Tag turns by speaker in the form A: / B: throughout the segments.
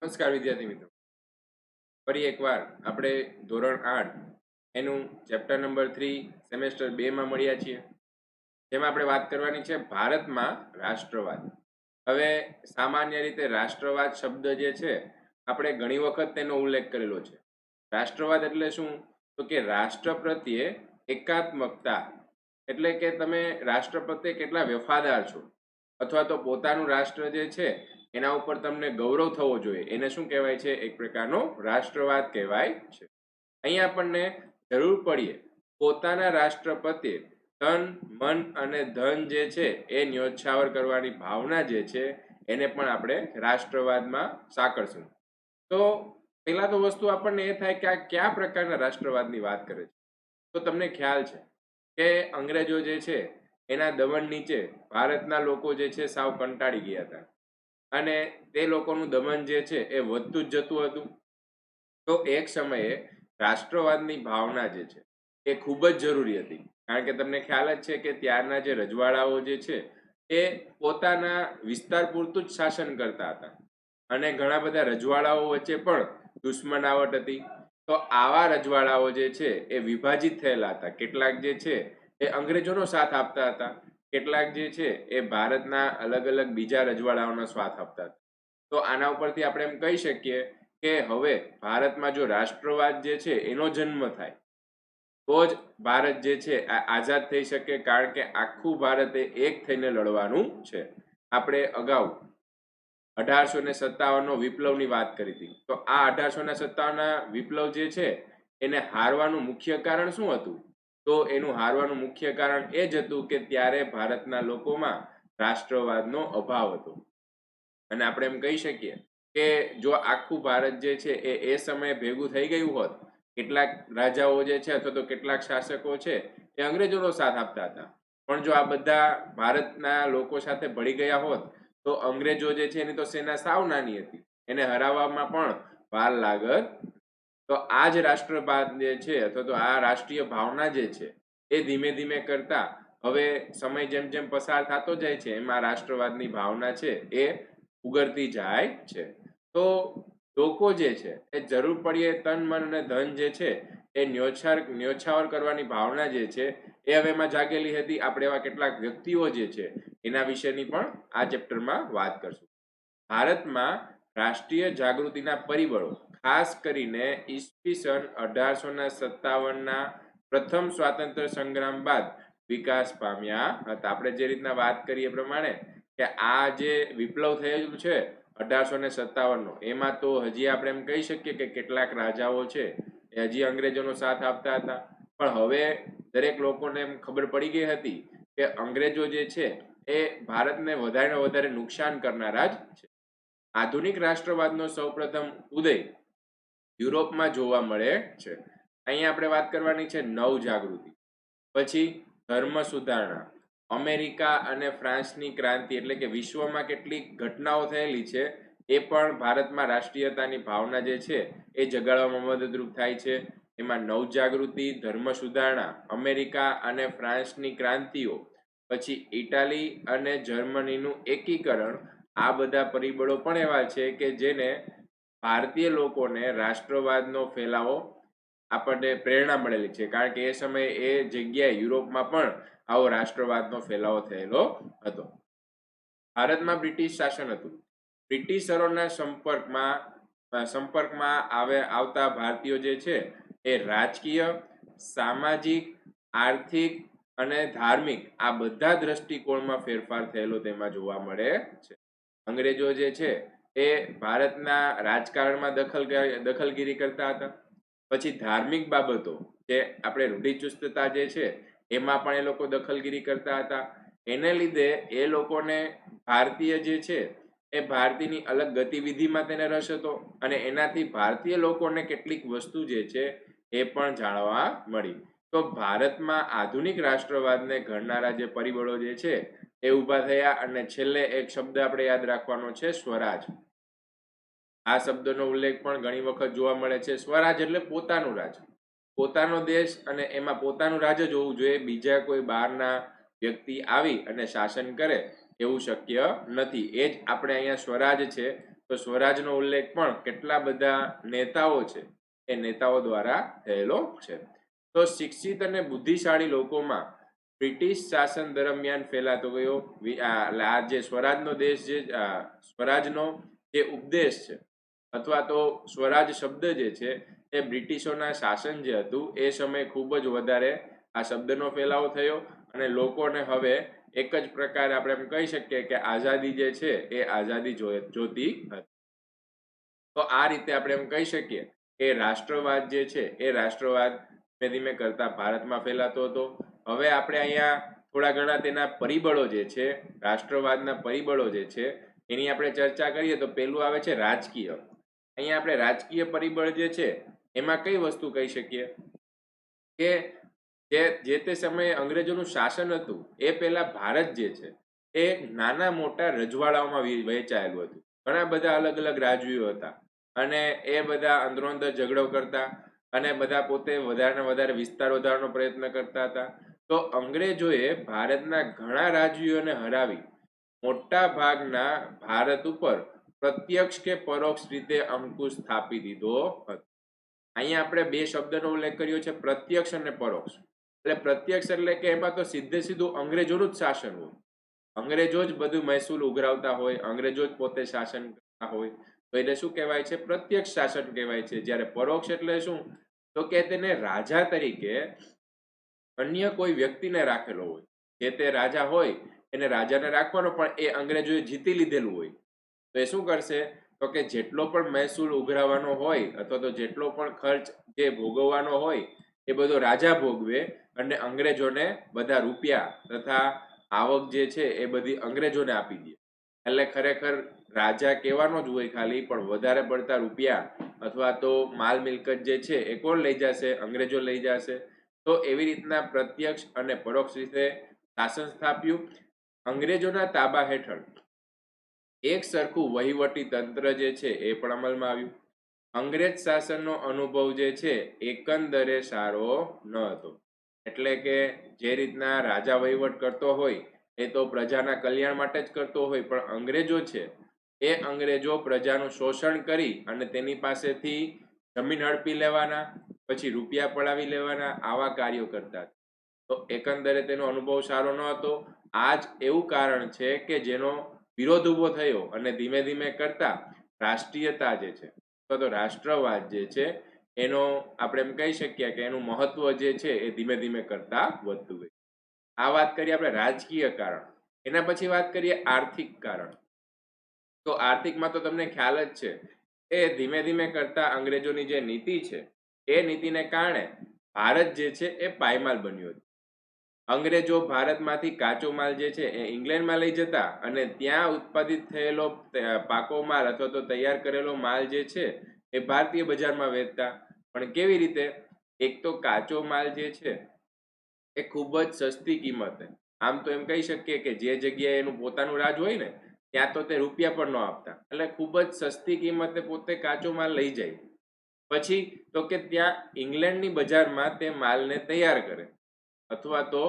A: નમસ્કાર વિદ્યાર્થી મિત્રો, ફરી એકવાર આપણે ધોરણ 8 એનું ચેપ્ટર નંબર 3 સેમેસ્ટર 2 માં મળ્યા છીએ, જેમાં આપણે વાત કરવાની છે ભારતમાં રાષ્ટ્રવાદ. હવે સામાન્ય રીતે રાષ્ટ્રવાદ શબ્દ જે છે આપણે ઘણી વખત તેનો ઉલ્લેખ કરેલો છે. રાષ્ટ્રવાદ એટલે શું? તો કે રાષ્ટ્ર પ્રત્યે એકાત્મકતા, એટલે કે તમે રાષ્ટ્ર પ્રત્યે કેટલા વફાદાર છો, અથવા તો પોતાનું રાષ્ટ્ર જે છે એના ઉપર તમને ગૌરવ થવો જોઈએ, એને શું કહેવાય છે? એક પ્રકારનો રાષ્ટ્રવાદ કહેવાય છે. અહીં આપણને જરૂર પડીએ પોતાના રાષ્ટ્ર પ્રત્યે તન મન અને ધન જે છે એ ન્યોછાવર કરવાની ભાવના જે છે એને પણ આપણે રાષ્ટ્રવાદમાં સાંકળશું. તો પહેલા તો વસ્તુ આપણને એ થાય કે આ કયા પ્રકારના રાષ્ટ્રવાદની વાત કરે છે. તો તમને ખ્યાલ છે કે અંગ્રેજો જે છે એના દમન નીચે ભારતના લોકો જે છે સાવ કંટાળી ગયા હતા, અને તે લોકોનું દમન જે છે એ વધતું જ જતું હતું. તો એક સમયે રાષ્ટ્રવાદની ભાવના જે છે એ ખૂબ જ જરૂરી હતી, કારણ કે તમને ખ્યાલ જ છે કે ત્યારના જે રજવાડાઓ જે છે એ પોતાના વિસ્તાર પૂરતું જ શાસન કરતા હતા, અને ઘણા બધા રજવાડાઓ વચ્ચે પણ દુશ્મનાવટ હતી. તો આવા રજવાડાઓ જે છે એ વિભાજિત થયેલા હતા. કેટલાક જે છે એ અંગ્રેજોનો સાથ આપતા હતા, કેટલાક જે છે એ ભારતના અલગ અલગ બીજા રજવાડાઓનો સાથ આપતા હતા. તો આના ઉપરથી આપણે એમ કહી શકીએ કે હવે ભારતમાં જો રાષ્ટ્રવાદ જે છે એનો જન્મ થાય તો જ ભારત જે છે આ આઝાદ થઈ શકે, કારણ કે આખું ભારતે એક થઈને લડવાનું છે. આપણે અગાઉ 1857નો વિપ્લવની વાત કરી હતી. તો આ 1857ના વિપ્લવ જે છે એને હારવાનું મુખ્ય કારણ શું હતું? તો એનું હારવાનું મુખ્ય કારણ એ જ હતું કે ત્યારે ભારતના લોકોમાં રાષ્ટ્રવાદનો અભાવ હતો. અને આપણે એમ કહી શકીએ કે જો આખું ભારત જે છે એ સમયે ભેગું થઈ ગયું હોત, કેટલાક રાજાઓ જે છે અથવા તો કેટલાક શાસકો છે એ અંગ્રેજોનો સાથ આપતા હતા, પણ જો આ બધા ભારતના લોકો સાથે ભળી ગયા હોત તો અંગ્રેજો જે છે એની તો સેના સાવ નાની હતી, એને હરાવવામાં પણ વાર લાગત. તો આ જ રાષ્ટ્રવાદ જે છે અથવા તો આ રાષ્ટ્રીય ભાવના જે છે એ ધીમે ધીમે કરતા હવે સમય જેમ જેમ પસાર થતો જાય છે એમાં રાષ્ટ્રવાદની ભાવના છે એ ઉગરતી જાય છે. તો લોકો જે છે એ જરૂર પડીએ તન મન અને ધન જે છે એ ન્યોછાવર કરવાની ભાવના જે છે એ હવે એમાં જાગેલી હતી. આપણે એવા કેટલાક વ્યક્તિઓ જે છે એના વિશેની પણ આ ચેપ્ટરમાં વાત કરશું. ભારતમાં રાષ્ટ્રીય જાગૃતિના પરિબળો ખાસ કરીને ઈસવીસન 1857ના પ્રથમ સ્વાતંત્ર્ય સંગ્રામ બાદ વિકાસ પામ્યા હતા. આપણે જે રીતના વાત કરીએ એ પ્રમાણે કે આ જે વિપ્લવ થયેલું છે 1857નો, એમાં તો હજી આપણે એમ કહી શકીએ કે કેટલાક રાજાઓ છે એ હજી અંગ્રેજોનો સાથ આપતા હતા, પણ હવે દરેક લોકોને એમ ખબર પડી ગઈ હતી કે અંગ્રેજો જે છે એ ભારતને વધારે ને વધારે નુકસાન કરનારા જ છે. આધુનિક રાષ્ટ્રવાદનો સૌપ્રથમ ઉદય યુરોપમાં જોવા મળે છે. અહીંયા આપણે વાત કરવાની છે નવ જાગૃતિ, પછી ધર્મ સુધારણા, અમેરિકા અને ફ્રાન્સની ક્રાંતિ, એટલે કે વિશ્વમાં કેટલીક ઘટનાઓ થયેલી છે એ પણ ભારતમાં રાષ્ટ્રીયતાની ભાવના જે છે એ જગાડવામાં મદદરૂપ થાય છે. એમાં નવ જાગૃતિ, ધર્મ સુધારણા, અમેરિકા અને ફ્રાન્સની ક્રાંતિઓ, પછી ઇટાલી અને જર્મનીનું એકીકરણ, આ બધા પરિબળો પણ એવા છે કે જેને ભારતીય લોકોને રાષ્ટ્રવાદનો ફેલાવો આપણને પ્રેરણા મળેલી છે, કારણ કે એ સમયે એ જગ્યાએ યુરોપમાં પણ આવો રાષ્ટ્રવાદનો ફેલાવો થયેલો હતો. ભારતમાં બ્રિટિશ શાસન હતું. બ્રિટિશરોના સંપર્કમાં આવતા ભારતીયો જે છે એ રાજકીય, સામાજિક, આર્થિક અને ધાર્મિક આ બધા દ્રષ્ટિકોણમાં ફેરફાર થયેલો તેમાં જોવા મળે છે. અંગ્રેજો જે છે એ ભારતના રાજકારણમાં દખલગીરી કરતા હતા. પછી ધાર્મિક બાબતો, જે આપણે રૂઢિચુસ્તતા જે છે એમાં પણ એ લોકો દખલગીરી કરતા હતા. એને લીધે એ લોકોને ભારતીય જે છે એ ભારતીયની અલગ ગતિવિધિમાં તેને રસ હતો, અને એનાથી ભારતીય લોકોને કેટલીક વસ્તુ જે છે એ પણ જાણવા મળી. તો ભારતમાં આધુનિક રાષ્ટ્રવાદને ઘડનારા જે પરિબળો જે છે એ ઊભા થયા. અને છેલ્લે એક શબ્દ આપણે યાદ રાખવાનો છે, સ્વરાજ. આ શબ્દનો ઉલ્લેખ પણ ઘણી વખત જોવા મળે છે. સ્વરાજ એટલે પોતાનું રાજ, પોતાનો દેશ, અને એમાં પોતાનું રાજ જ હોવું જોઈએ. બીજા કોઈ બહારના વ્યક્તિ આવી અને શાસન કરે એવું શક્ય નથી. એ જ આપણે અહીંયા સ્વરાજ છે તો સ્વરાજનો ઉલ્લેખ પણ કેટલા બધા નેતાઓ છે એ નેતાઓ દ્વારા થયેલો છે. તો શિક્ષિત અને બુદ્ધિશાળી લોકોમાં બ્રિટિશ શાસન દરમિયાન ફેલાતો ગયો આ જે સ્વરાજનો દેશ જે સ્વરાજનો જે ઉપદેશ છે અથવા તો સ્વરાજ શબ્દ જે છે એ બ્રિટિશોના શાસન જે હતું એ સમયે ખૂબ જ વધારે આ શબ્દનો ફેલાવો થયો અને લોકોને હવે એક જ પ્રકારે આપણે એમ કહી શકીએ કે આઝાદી જે છે એ આઝાદી જોતી હતી. તો આ રીતે આપણે એમ કહી શકીએ કે રાષ્ટ્રવાદ જે છે એ રાષ્ટ્રવાદ ધીમે ધીમે કરતા ભારતમાં ફેલાતો હતો. હવે આપણે અહીંયા થોડા ઘણા તેના પરિબળો જે છે રાષ્ટ્રવાદના પરિબળો જે છે એની આપણે ચર્ચા કરીએ તો પહેલું આવે છે રાજકીય. અહીંયા આપણે રાજકીય પરિબળ જે છે એમાં કઈ વસ્તુ કહી શકીએ કે જે તે સમયે અંગ્રેજોનું શાસન હતું એ પહેલા ભારત જે છે એ નાના મોટા રજવાડાઓમાં વહેંચાયેલું હતું. ઘણા બધા અલગ અલગ રાજવીઓ હતા અને એ બધા અંદરોઅંદર ઝઘડો કરતા અને બધા પોતે વધારે ને વધારે વિસ્તાર વધારવાનો પ્રયત્ન કરતા હતા. તો અંગ્રેજોએ ભારતના ઘણા રાજવીઓને હરાવી મોટા ભાગના ભારત ઉપર પ્રત્યક્ષ કે પરોક્ષ રીતે અંકુશ સ્થાપી દીધો હતો. અહીંયા આપણે બે શબ્દનો ઉલ્લેખ કર્યો છે, પ્રત્યક્ષ અને પરોક્ષ. એટલે પ્રત્યક્ષ એટલે કે એમાં તો સીધે સીધું અંગ્રેજોનું જ શાસન હોય, અંગ્રેજો જ બધું મહેસૂલ ઉઘરાવતા હોય, અંગ્રેજો જ પોતે શાસન કરતા હોય, તો એને શું કહેવાય છે? પ્રત્યક્ષ શાસન કહેવાય છે. જ્યારે પરોક્ષ એટલે શું? તો કે તેને રાજા તરીકે અન્ય કોઈ વ્યક્તિને રાખેલો હોય. જે તે રાજા હોય એને રાજાને રાખવાનો, પણ એ અંગ્રેજોએ જીતી લીધેલું હોય. તો એ શું કરશે? તો કે જેટલો પણ મહેસૂલ ઉઘરાવવાનો હોય અથવા તો જેટલો પણ ખર્ચ જે ભોગવવાનો હોય એ બધો રાજા ભોગવે અને અંગ્રેજોને બધા રૂપિયા તથા આવક જે છે એ બધી અંગ્રેજોને આપી દે. એટલે ખરેખર રાજા કહેવાનો જ હોય ખાલી, પણ વધારે પડતા રૂપિયા અથવા તો માલ મિલકત જે છે એ કોણ લઈ જશે? અંગ્રેજો લઈ જશે. તો એવી રીતના પ્રત્યક્ષ અને પરોક્ષ રીતે શાસન સ્થાપ્યું. અંગ્રેજોના તાબા હેઠળ એક સરખું વહીવટી તંત્ર જે છે એ પણ અમલમાં આવ્યું. અંગ્રેજ શાસનનો અનુભવ જે છે એકંદરે સારો ન હતો. એટલે કે જે રીતના રાજા વહીવટ કરતો હોય એ તો પ્રજાના કલ્યાણ માટે જ કરતો હોય, પણ અંગ્રેજો છે એ અંગ્રેજો પ્રજાનું શોષણ કરી અને તેની પાસેથી જમીન હડપી લેવાના, પછી રૂપિયા પડાવી લેવાના, આવા કાર્યો કરતા. તો એકંદરે તેનો અનુભવ સારો ન હતો. આ જ એવું કારણ છે કે જેનો વિરોધ ઉભો થયો અને ધીમે ધીમે કરતા રાષ્ટ્રીયતા જે છે તો રાષ્ટ્રવાદ જે છે એનો આપણે એમ કહી શકીએ કે એનું મહત્વ જે છે એ ધીમે ધીમે કરતા વધતું ગયું. આ વાત કરીએ આપણે રાજકીય કારણ. એના પછી વાત કરીએ આર્થિક કારણ. તો આર્થિકમાં તો તમને ખ્યાલ જ છે એ ધીમે ધીમે કરતા અંગ્રેજોની જે નીતિ છે એ નીતિને કારણે ભારત જે છે એ પાયમાલ બન્યું હતું. અંગ્રેજો ભારતમાંથી કાચો માલ જે છે એ ઇંગ્લેન્ડમાં લઈ જતા અને ત્યાં ઉત્પાદિત થયેલો પાકો માલ અથવા તો તૈયાર કરેલો માલ જે છે એ ભારતીય બજારમાં વેચતા. પણ કેવી રીતે? એક તો કાચો માલ જે છે એ ખૂબ જ સસ્તી કિંમતે, આમ તો એમ કહી શકીએ કે જે જગ્યાએ એનું પોતાનું રાજ હોય ને ત્યાં તો તે રૂપિયા પણ ન આપતા, એટલે ખૂબ જ સસ્તી કિંમતે પોતે કાચો માલ લઈ જાય. પછી તો કે ત્યાં ઇંગ્લેન્ડની બજારમાં તે માલને તૈયાર કરે અથવા તો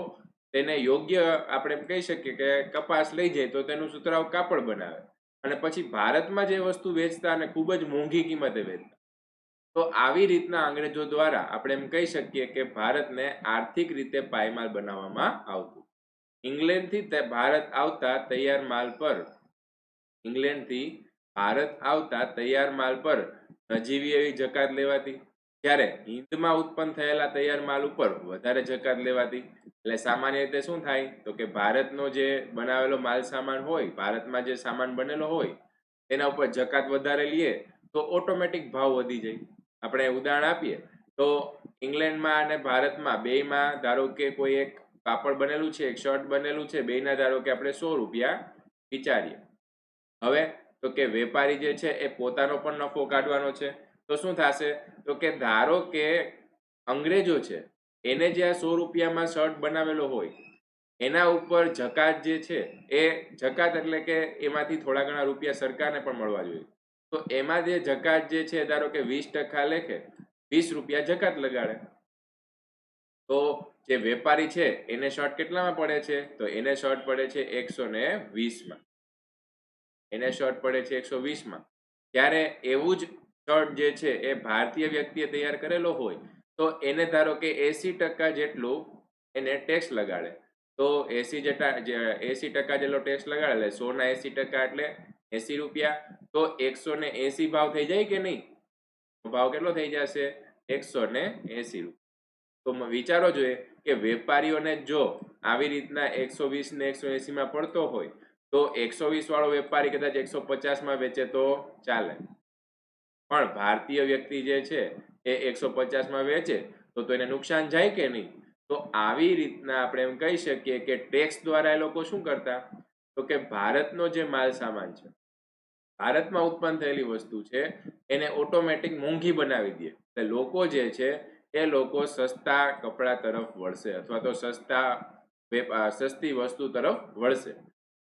A: તેને યોગ્ય આપણે એમ કહી શકીએ કે કપાસ લઈ જાય તો તેનું સુતરાઉ કાપડ બનાવે અને પછી ભારતમાં જે વસ્તુ વેચતા અને ખૂબ જ મોંઘી કિંમતે વેચતા. તો આવી રીતના અંગ્રેજો દ્વારા આપણે એમ કહી શકીએ કે ભારતને આર્થિક રીતે પાયમાલ બનાવવામાં આવતું. ઇંગ્લેન્ડથી ભારત આવતા તૈયાર માલ પર નજીવી એવી જકાત લેવાતી, જ્યારે હિન્દમાં ઉત્પન્ન થયેલા તૈયાર માલ ઉપર વધારે જકાત લેવાતી. એટલે સામાન્ય રીતે શું થાય? તો કે ભારતનો જે બનાવેલો માલ સામાન હોય, ભારતમાં જે સામાન બનેલો હોય તેના ઉપર જકાત વધારે લઈએ તો ઓટોમેટિક ભાવ વધી જાય. આપણે ઉદાહરણ આપીએ તો ઇંગ્લેન્ડમાં અને ભારતમાં બેયમાં ધારો કે કોઈ એક કાપડ બનેલું છે, એક શર્ટ બનેલું છે, બેયના ધારો કે આપણે 100 રૂપિયા વિચારીએ. હવે તો કે વેપારી જે છે એ પોતાનો પણ નફો કાઢવાનો છે. તો શું થશે? તો કે ધારો કે અંગ્રેજો છે એને જે આ 100 રૂપિયામાં શર્ટ બનાવેલો હોય એના ઉપર જકાત જે છે એ જકાત એટલે કે એમાંથી થોડા ઘણા રૂપિયા સરકારને પણ મળવા જોઈએ. તો એમાં જે જકાત જે છે ધારો કે 20% લેખે 20 રૂપિયા જકાત લગાડે. તો જે વેપારી છે એને શર્ટ કેટલામાં પડે છે? તો એને શર્ટ પડે છે 120 માં. એને શર્ટ પડે છે 120 માં. ત્યારે એવું જ શર્ટ જે છે એ ભારતીય વ્યક્તિએ તૈયાર કરેલો હોય તો એને ધારો કે 80% જેટલું એને ટેક્સ લગાડે. તો 80% જેટલો ટેક્સ લગાડે એટલે 100 ના 80% એટલે 80 રૂપિયા. તો 180 ભાવ થઈ જાય કે નહીં? ભાવ કેટલો થઈ જશે? 180 રૂપિયા. તો વિચારો જોઈએ કે વેપારીઓને જો આવી રીતના 120 ને 180 માં પડતો હોય તો 120 વાળો વેપારી કદાચ 150 માં વેચે તો ચાલે, પણ ભારતીય વ્યક્તિ જે છે એ 150 માં વેચે તો એને નુકસાન જાય કે નહીં? તો આવી રીતના આપણે એમ કહી શકીએ કે ટેક્સ દ્વારા એ લોકો શું કરતા, તો કે ભારતનો જે માલ સામાન છે, ભારતમાં ઉત્પન્ન થયેલી વસ્તુ છે એને ઓટોમેટિક મોંઘી બનાવી દે. એટલે લોકો જે છે એ લોકો સસ્તા કપડા તરફ વળશે અથવા તો સસ્તી વસ્તુ તરફ વળશે.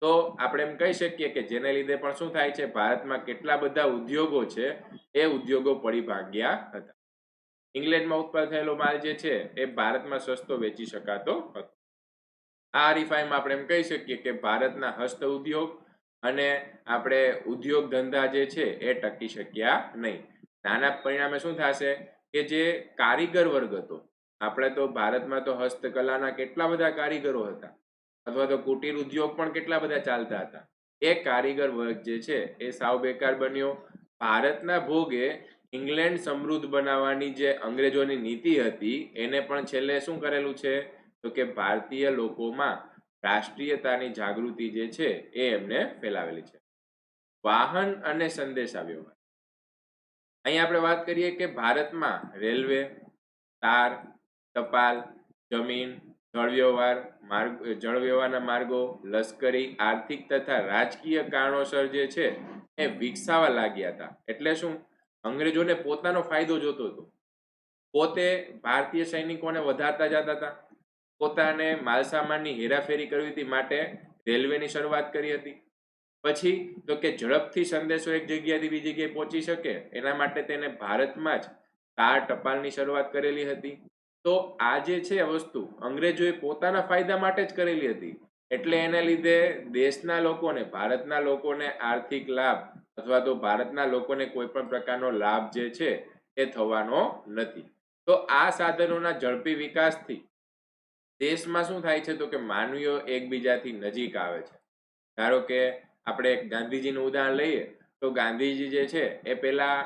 A: તો આપણે એમ કહી શકીએ કે જેને લીધે પણ શું થાય છે, ભારતમાં કેટલા બધા ઉદ્યોગો છે એ ઉદ્યોગો પડી ભાગ્યા હતા. ઇંગ્લેન્ડમાં ઉત્પન્ન થયેલો માલ જે છે એ ભારતમાં સસ્તો વેચી શકાતો હતો. આ હરીફાઈમાં આપણે એમ કહી શકીએ કે ભારતના હસ્ત ઉદ્યોગ અને આપણે ઉદ્યોગ ધંધા જે છે એ ટકી શક્યા નહીં. આના પરિણામે શું થશે કે જે કારીગર વર્ગ હતો, આપણે તો ભારતમાં તો હસ્તકલાના કેટલા બધા કારીગરો હતા અથવા તો કુટીર ઉદ્યોગ પણ કેટલા બધા ચાલતા હતા. એ કારીગર વર્ગ જે છે એ સાવ બેકાર બન્યો. ભારતના ભોગે ઇંગ્લેન્ડ સમૃદ્ધ બનાવવાની જે અંગ્રેજોની નીતિ હતી એને પણ છેલ્લે શું કરેલું છે, તો કે ભારતીય લોકોમાં રાષ્ટ્રીયતાની જાગૃતિ જે છે એ એમને ફેલાવેલી છે. વાહન અને સંદેશા વ્યવહાર. અહીં આપણે વાત કરીએ કે ભારતમાં રેલવે, તાર, ટપાલ, જમીન, જળવ્યવહારના માર્ગો, લશ્કરી, આર્થિક તથા રાજકીય કારણોસર જે છે એ વિકસાવા લાગ્યા હતા. એટલે શું, અંગ્રેજોને પોતાનો ફાયદો જોતો હતો, પોતે ભારતીય સૈનિકોને વધારતા જતા હતા, પોતાને માલસામાનની હેરાફેરી કરવી હતી માટે રેલવેની શરૂઆત કરી હતી. પછી તો કે ઝડપથી સંદેશો એક જગ્યાથી બીજી જગ્યાએ પહોંચી શકે એના માટે તેને ભારતમાં જ તાર ટપાલની શરૂઆત કરેલી હતી. તો આ જે છે વસ્તુ અંગ્રેજોએ પોતાના ફાયદા માટે જ કરેલી હતી. એટલે એને લીધે દેશના લોકોને, ભારતના લોકોને આર્થિક લાભ અથવા તો ભારતના લોકોને કોઈ પણ પ્રકારનો લાભ જે છે એ થવાનો નથી. તો આ સાધનોના ઝડપી વિકાસથી દેશમાં શું થાય છે, તો કે માનવીઓ એકબીજાથી નજીક આવે છે. ધારો કે આપણે ગાંધીજીનું ઉદાહરણ લઈએ તો ગાંધીજી જે છે એ પેલા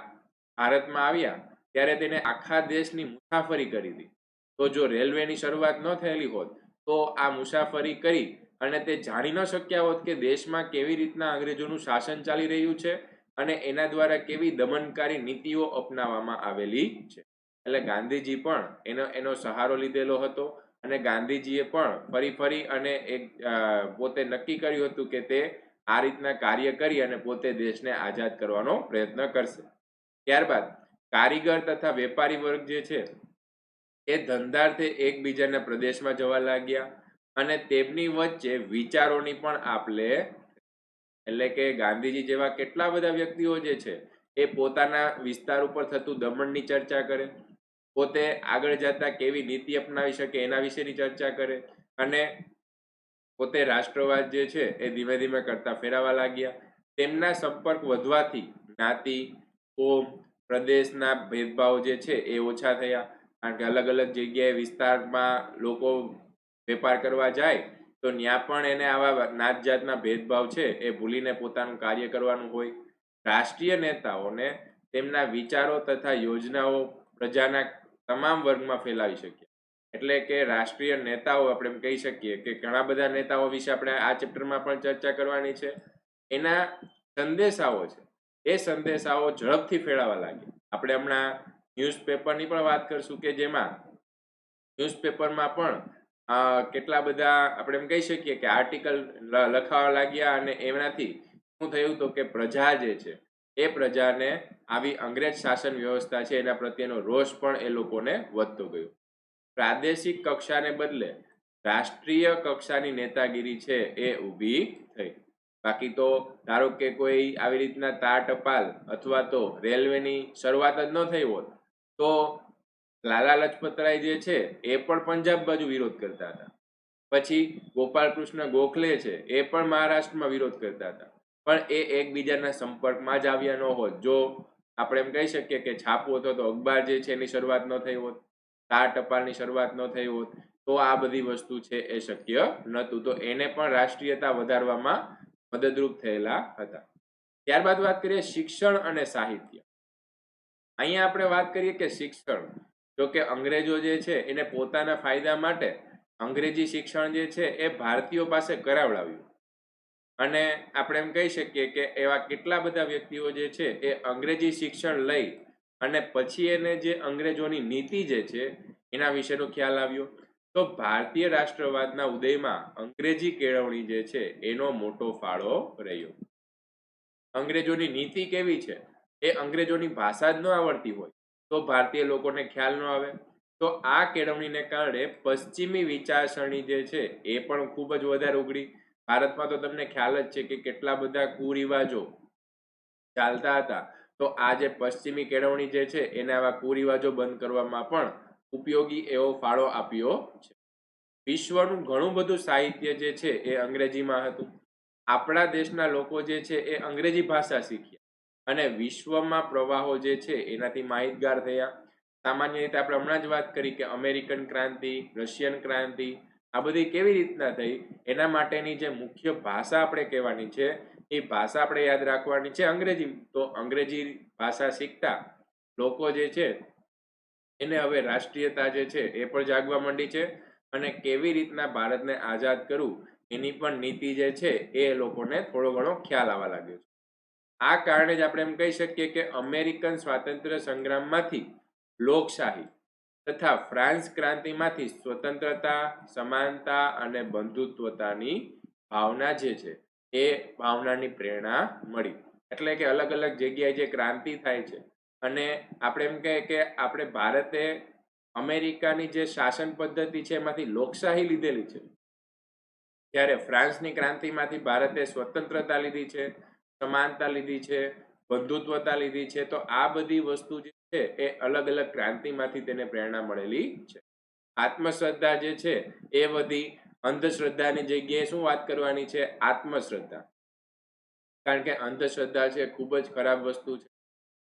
A: ભારતમાં આવ્યા ત્યારે તેને આખા દેશની મુસાફરી કરી હતી. તો જો રેલવેની શરૂઆત ન થયેલી હોત તો આ મુસાફરી કરી અને તે જાણી ન શક્યા હોત કે દેશમાં કેવી રીતના અંગ્રેજોનું શાસન ચાલી રહ્યું છે અને એના દ્વારા કેવી દમનકારી નીતિઓ અપનાવવામાં આવેલી છે. એટલે ગાંધીજી પણ એનો સહારો લીધેલો હતો અને ગાંધીજીએ પણ ફરી અને પોતે નક્કી કર્યું હતું કે તે આ રીતના કાર્ય કરી અને પોતે દેશને આઝાદ કરવાનો પ્રયત્ન કરશે. ત્યારબાદ કારીગર તથા વેપારી વર્ગ જે છે એ ધંધાર્થે એકબીજાના પ્રદેશમાં જવા લાગ્યા અને તેમની વચ્ચે વિચારોની પણ આપલે, એટલે કે ગાંધીજી જેવા કેટલા બધા વ્યક્તિઓ જે છે એ પોતાના વિસ્તાર ઉપર થતું દમણની ચર્ચા કરે, પોતે આગળ જતા કેવી નીતિ અપનાવી શકે એના વિશેની ચર્ચા કરે અને પોતે રાષ્ટ્રવાદ જે છે એ ધીમે ધીમે કરતા ફેરવવા લાગ્યા. તેમના સંપર્ક વધવાથી જ્ઞાતિ, કોમ, પ્રદેશના ભેદભાવ જે છે એ ઓછા થયા. કારણ કે અલગ અલગ જગ્યાએ વિસ્તારમાં લોકો વેપાર કરવા જાય તો ત્યાં પણ એને આવા નાત જાતના ભેદભાવ છે એ ભૂલીને પોતાનું કાર્ય કરવાનું હોય. રાષ્ટ્રીય નેતાઓને તેમના વિચારો તથા યોજનાઓ પ્રજાના તમામ વર્ગમાં ફેલાવી શક્યા. એટલે કે રાષ્ટ્રીય નેતાઓ આપણે એમ કહી શકીએ કે ઘણા બધા નેતાઓ વિશે આપણે આ ચેપ્ટરમાં પણ ચર્ચા કરવાની છે. એના સંદેશાઓ છે એ સંદેશાઓ ઝડપથી ફેલાવા લાગ્યા. આપણે હમણાં ન્યૂઝપેપરની પણ વાત કરશું કે જેમાં ન્યૂઝપેપરમાં પણ કેટલા બધા આપણે એમ કહી શકીએ કે આર્ટિકલ લખાવા લાગ્યા અને એમનાથી શું થયું તો કે પ્રજા જે છે એ પ્રજાને આવી અંગ્રેજ શાસન વ્યવસ્થા છે એના પ્રત્યેનો રોષ પણ એ લોકોને વધતો ગયો. પ્રાદેશિક કક્ષાને બદલે રાષ્ટ્રીય કક્ષાની નેતાગીરી છે એ ઊભી થઈ. બાકી તો ધારો કે કોઈ આવી રીતના તાર ટપાલ અથવા તો રેલવેની શરૂઆત જ ન થઈ હોત તો લાલા લજપતરાય જે છે એ પણ પંજાબ બાજુ વિરોધ કરતા હતા. પછી ગોપાલ કૃષ્ણ ગોખલે છે એ પણ મહારાષ્ટ્રમાં વિરોધ કરતા હતા. પણ એ એકબીજાના સંપર્કમાં જ આવ્યા ન હોત. જો આપણે એમ કહી શકીએ કે છાપવું હતો તો અખબાર જે છે એની શરૂઆત ન થઈ હોત, તાર ટપાલની શરૂઆત ન થઈ હોત, તો આ બધી વસ્તુ છે એ શક્ય નહોતું. તો એને પણ રાષ્ટ્રીયતા વધારવામાં મદદરૂપ થયેલા હતા. ત્યારબાદ વાત કરીએ શિક્ષણ અને સાહિત્ય. અહીંયા આપણે વાત કરીએ કે શિક્ષણ, જો કે અંગ્રેજો જે છે એને પોતાના ફાયદા માટે અંગ્રેજી શિક્ષણ જે છે એ ભારતીયો પાસે કરાવડાવ્યું. અને આપણે એમ કહી શકીએ કે એવા કેટલા બધા વ્યક્તિઓ જે છે એ અંગ્રેજી શિક્ષણ લઈ અને પછી એને જે અંગ્રેજોની નીતિ જે છે એના વિશેનો ખ્યાલ આવ્યો. તો ભારતીય રાષ્ટ્રવાદના ઉદયમાં અંગ્રેજી કેળવણી જે છે એનો મોટો ફાળો રહ્યો. અંગ્રેજોની નીતિ કેવી છે, એ અંગ્રેજોની ભાષા જ ન આવડતી હોય તો ભારતીય લોકોને ખ્યાલ ન આવે. તો આ કેળવણીને કારણે પશ્ચિમી વિચારસરણી જે છે એ પણ ખૂબ જ વધારે ઉઘડી. ભારતમાં તો તમને ખ્યાલ જ છે કે કેટલા બધા કુરિવાજો ચાલતા હતા. તો આ જે પશ્ચિમી કેળવણી જે છે એને આવા કુરિવાજો બંધ કરવામાં પણ ઉપયોગી એવો ફાળો આપ્યો છે. વિશ્વનું ઘણું બધું સાહિત્ય જે છે એ અંગ્રેજીમાં હતું. આપણા દેશના લોકો જે છે એ અંગ્રેજી ભાષા શીખ્યા અને વિશ્વમાં પ્રવાહો જે છે એનાથી માહિતગાર થયા. સામાન્ય રીતે આપણે હમણાં જ વાત કરી કે અમેરિકન ક્રાંતિ, રશિયન ક્રાંતિ, આ બધી કેવી રીતના થઈ, એના માટેની જે મુખ્ય ભાષા આપણે કહેવાની છે એ ભાષા આપણે યાદ રાખવાની છે અંગ્રેજી. તો અંગ્રેજી ભાષા શીખતા લોકો જે છે એને હવે રાષ્ટ્રીયતા જે છે એ પણ જાગવા માંડી છે અને કેવી રીતના ભારતને આઝાદ કરવું એની પણ નીતિ જે છે એ લોકોને થોડો ઘણો ખ્યાલ આવવા લાગ્યો છે. આ કારણે જ આપણે એમ કહી શકીએ કે અમેરિકન સ્વાતંત્ર્ય સંગ્રામમાંથી લોકશાહી તથા ફ્રાન્સ ક્રાંતિમાંથી સ્વતંત્રતા, સમાનતા અને બંધુત્વતાની ભાવના જે છે એ ભાવનાની પ્રેરણા મળી. એટલે કે અલગ અલગ જગ્યાએ જે ક્રાંતિ થાય છે અને આપણે એમ કહીએ કે આપણે ભારતે અમેરિકાની જે શાસન પદ્ધતિ છે એમાંથી લોકશાહી લીધેલી છે, ત્યારે ફ્રાન્સની ક્રાંતિમાંથી ભારતે સ્વતંત્રતા લીધી છે, સમાનતા લીધી છે, બંધુત્વતા લીધી છે. તો આ બધી વસ્તુ જે છે એ અલગ અલગ ક્રાંતિમાંથી તેને પ્રેરણા મળેલી છે. આત્મશ્રદ્ધા જે છે એ બધી અંધશ્રદ્ધાની જગ્યાએ શું વાત કરવાની છે? આત્મશ્રદ્ધા. કારણ કે અંધશ્રદ્ધા છે ખૂબ જ ખરાબ વસ્તુ છે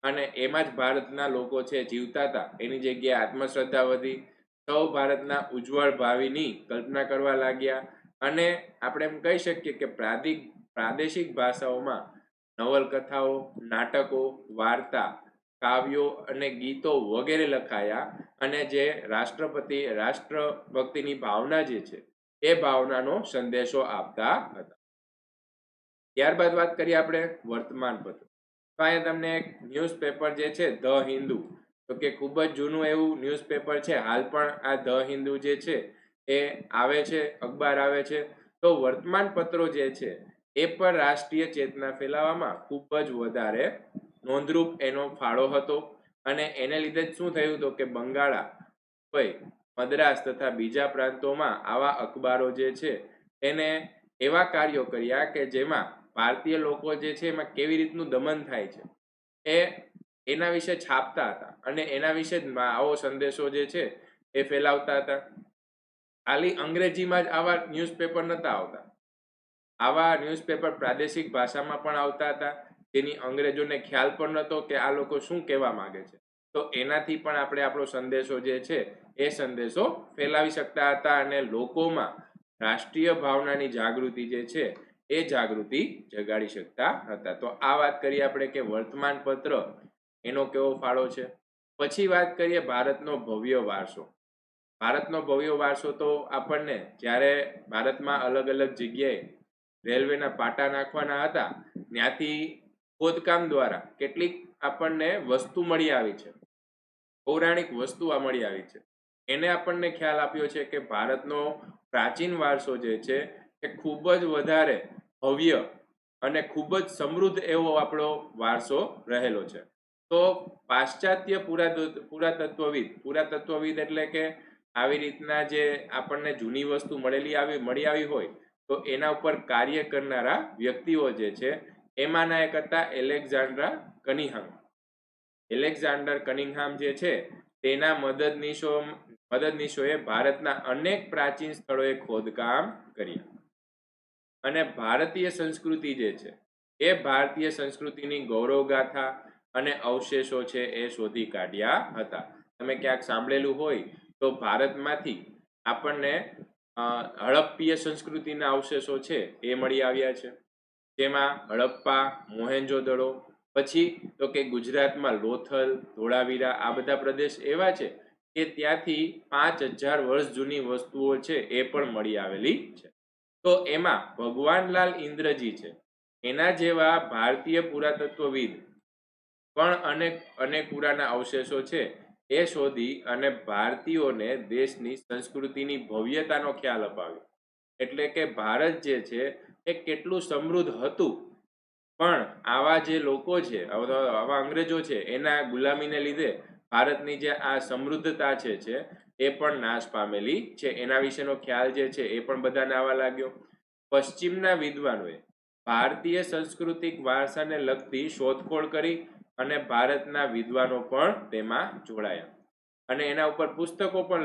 A: અને એમાં જ ભારતના લોકો છે જીવતા હતા. એની જગ્યાએ આત્મશ્રદ્ધા વધી. સૌ ભારતના ઉજ્જવળ ભાવિની કલ્પના કરવા લાગ્યા અને આપણે એમ કહી શકીએ કે પ્રાદેશિક ભાષાઓમાં નવલકથાઓ, નાટકો, વાર્તા, કાવ્યો અને ગીતો વગેરે લખાયા અને જે રાષ્ટ્રભક્તિની ભાવના જે છે એ ભાવનાનો સંદેશો આપતા હતા. ત્યારબાદ વાત કરીએ આપણે વર્તમાનપત્ર. તો અહીંયા તમને એક ન્યૂઝપેપર જે છે ધ હિન્દુ, તો કે ખૂબ જ જૂનું એવું ન્યૂઝપેપર છે. હાલ પણ આ ધ હિન્દુ જે છે એ આવે છે, અખબાર આવે છે. તો વર્તમાનપત્રો જે છે એ પણ રાષ્ટ્રીય ચેતના ફેલાવવામાં ખૂબ જ વધારે નોંધરૂપ એનો ફાળો હતો અને એને લીધે જ શું થયું હતું કે બંગાળા, મદ્રાસ તથા બીજા પ્રાંતોમાં આવા અખબારો જે છે એને એવા કાર્યો કર્યા કે જેમાં ભારતીય લોકો જે છે એમાં કેવી રીતનું દમન થાય છે એ એના વિશે છાપતા હતા અને એના વિશે જ આવો સંદેશો જે છે એ ફેલાવતા હતા. ખાલી અંગ્રેજીમાં જ આવા ન્યૂઝપેપર નહોતા આવતા, આવા ન્યૂઝપેપર પ્રાદેશિક ભાષામાં પણ આવતા હતા, જેની અંગ્રેજોને ખ્યાલ પણ નહોતો કે આ લોકો શું કહેવા માંગે છે. તો એનાથી પણ આપણે આપણો સંદેશો જે છે એ સંદેશો ફેલાવી શકતા હતા અને લોકોમાં રાષ્ટ્રીય ભાવનાની જાગૃતિ જે છે એ જાગૃતિ જગાડી શકતા હતા. તો આ વાત કરીએ આપણે કે વર્તમાનપત્ર એનો કેવો ફાળો છે. પછી વાત કરીએ ભારતનો ભવ્ય વારસો. ભારતનો ભવ્ય વારસો તો આપણને જ્યારે ભારતમાં અલગ અલગ જગ્યાએ રેલવેના પાટા નાખવાના હતા ત્યાંથી ખોદકામ દ્વારા કેટલીક આપણને વસ્તુ મળી આવી છે, પૌરાણિક વસ્તુ આ મળી આવી છે. એને આપણને ખ્યાલ આપ્યો છે કે ભારતનો પ્રાચીન વારસો જે છે એ ખૂબ જ વધારે ભવ્ય અને ખૂબ જ સમૃદ્ધ એવો આપણો વારસો રહેલો છે. તો પાશ્ચાત્ય પુરાતત્વવિદ એટલે કે આવી રીતના જે આપણને જૂની વસ્તુ મળી આવી હોય તો એના ઉપર કાર્ય કરનારા વ્યક્તિઓ જે છે એમાંના એક હતા એલેક્ઝાન્ડર કનિંઘહામ જે છે તેના મદદનીશોએ ભારતના અનેક પ્રાચીન સ્થળોએ ખોદકામ કર્યા અને ભારતીય સંસ્કૃતિ જે છે એ ભારતીય સંસ્કૃતિની ગૌરવગાથા અને અવશેષો છે એ શોધી કાઢ્યા હતા. તમે ક્યાંક સાંભળેલું હોય તો ભારતમાંથી આપણને હડપ્પીય સંસ્કૃતિના અવશેષો છે એ મળી આવ્યા છે. જેમાં હડપ્પા, મોહેન્જો-દડો, પછી તો કે ગુજરાતમાં લોથલ, ધોળાવીરા આ બધા પ્રદેશ એવા છે કે ત્યાંથી 5000 વર્ષ જૂની વસ્તુઓ છે એ પણ મળી આવેલી છે. તો એમાં ભગવાનલાલ ઇન્દ્રજી છે, એના જેવા ભારતીય પુરાતત્વવિદ પણ અનેક પુરાના અવશેષો છે એ શોધી અને ભારતીયોને દેશની સંસ્કૃતિની ભવ્યતાનો ખ્યાલ અપાવ્યો. એટલે કે ભારત જે છે એ કેટલું સમૃદ્ધ હતું, પણ આવા જે લોકો છે, આવા અંગ્રેજો છે, એના ગુલામીને લીધે ભારતની જે આ સમૃદ્ધતા છે એ પણ નાશ પામેલી છે. એના વિશેનો ખ્યાલ જે છે એ પણ બધાને આવવા લાગ્યો. પશ્ચિમના વિદ્વાનોએ ભારતીય સાંસ્કૃતિક વારસાને લગતી શોધખોળ કરી અને ભારતના વિદ્વાનો પણ તેમાં જોડાયા અને એના ઉપર પુસ્તકો પણ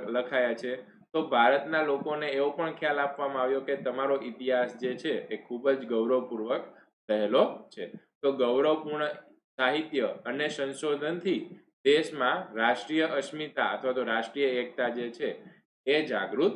A: લખાયા છે. તો ભારતના લોકોને એવો પણ ખ્યાલ આપવામાં આવ્યો કે તમારો ઇતિહાસ જે છે એ ખૂબ જ ગૌરવપૂર્વક રહેલો છે. તો ગૌરવપૂર્ણ સાહિત્ય અને સંશોધનથી દેશમાં રાષ્ટ્રીય અસ્મિતા અથવા તો રાષ્ટ્રીય એકતા જે છે એ જાગૃત